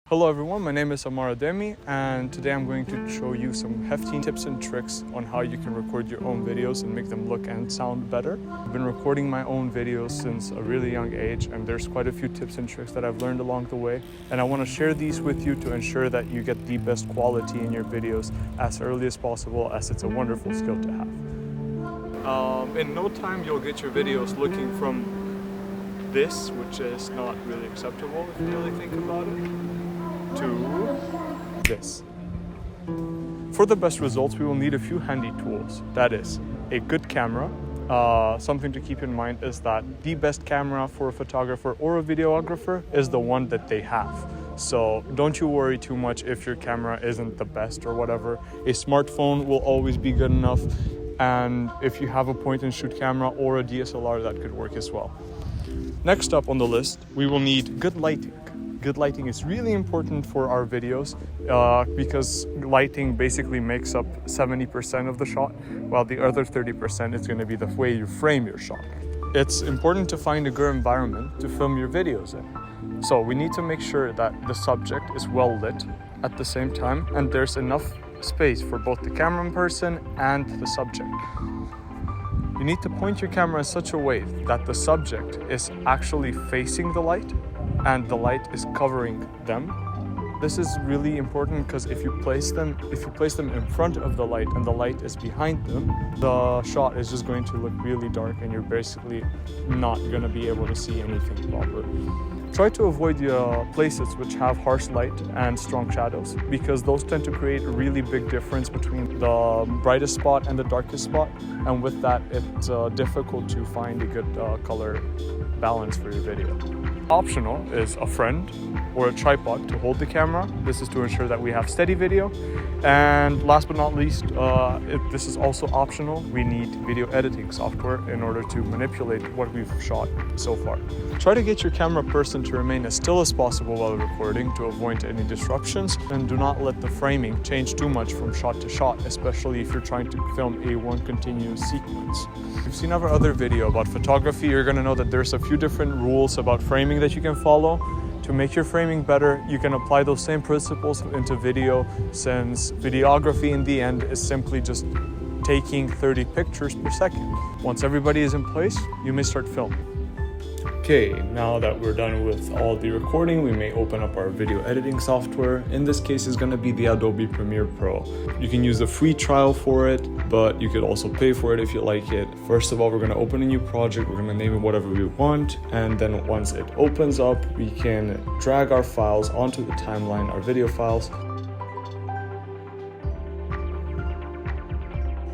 Hello everyone, my name is Amara Demi, and today I'm going to show you some hefty tips and tricks on how you can record your own videos and make them look and sound better. I've been recording my own videos since a really young age, and there's quite a few tips and tricks that I've learned along the way, and I want to share these with you to ensure that you get the best quality in your videos as early as possible, as it's a wonderful skill to have. In no time you'll get your videos looking from this, which is not really acceptable if you really think about it, to this. For the best results, we will need a few handy tools. That is a good camera. Something to keep in mind is that the best camera for a photographer or a videographer is the one that they have. So don't you worry too much if your camera isn't the best or whatever. A smartphone will always be good enough. And if you have a point and shoot camera or a DSLR, that could work as well. Next up on the list, we will need good lighting. Good lighting is really important for our videos because lighting basically makes up 70% of the shot, while the other 30% is going to be the way you frame your shot. It's important to find a good environment to film your videos in. So we need to make sure that the subject is well lit at the same time, and there's enough space for both the camera person and the subject. You need to point your camera in such a way that the subject is actually facing the light and the light is covering them. This is really important because if you place them in front of the light and the light is behind them, the shot is just going to look really dark and you're basically not going to be able to see anything proper. Try to avoid places which have harsh light and strong shadows, because those tend to create a really big difference between the brightest spot and the darkest spot, and with that it's difficult to find a good color balance for your video. Optional is a friend or a tripod to hold the camera. This is to ensure that we have steady video. And last but not least, this is also optional, we need video editing software in order to manipulate what we've shot so far. Try to get your camera person to remain as still as possible while recording to avoid any disruptions, and do not let the framing change too much from shot to shot, especially if you're trying to film a one continuous sequence. If you've seen our other video about photography, you're going to know that there's a few different rules about framing that you can follow. To make your framing better, you can apply those same principles into video, since videography in the end is simply just taking 30 pictures per second. Once everybody is in place, you may start filming. Okay, now that we're done with all the recording, we may open up our video editing software. In this case, it's going to be the Adobe Premiere Pro. You can use a free trial for it, but you could also pay for it if you like it. First of all, we're going to open a new project. We're going to name it whatever we want. And then once it opens up, we can drag our files onto the timeline, our video files.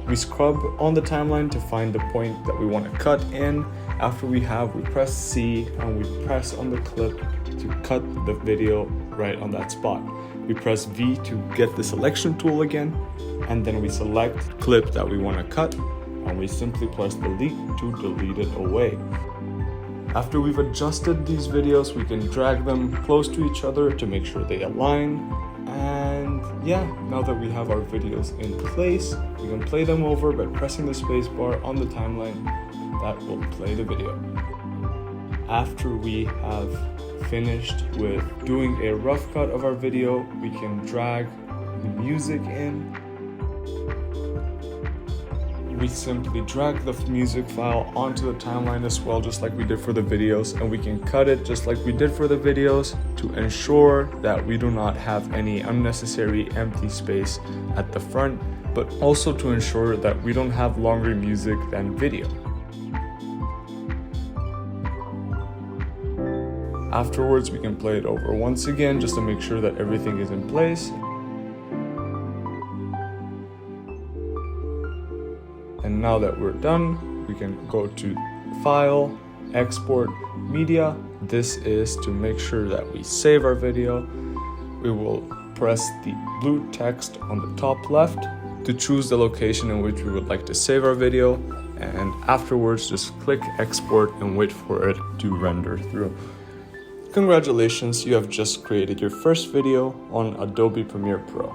We scrub on the timeline to find the point that we want to cut in. After we press C and we press on the clip to cut the video right on that spot. We press V to get the selection tool again, and then we select the clip that we want to cut, and we simply press delete to delete it away. After we've adjusted these videos, we can drag them close to each other to make sure they align. And yeah, now that we have our videos in place, we can play them over by pressing the space bar on the timeline. That will play the video. After we have finished with doing a rough cut of our video, we can drag the music in. We simply drag the music file onto the timeline as well, just like we did for the videos, and we can cut it just like we did for the videos to ensure that we do not have any unnecessary empty space at the front, but also to ensure that we don't have longer music than video. Afterwards, we can play it over once again just to make sure that everything is in place. And now that we're done, we can go to File, Export, Media. This is to make sure that we save our video. We will press the blue text on the top left to choose the location in which we would like to save our video. And afterwards, just click Export and wait for it to render through. Congratulations, you have just created your first video on Adobe Premiere Pro.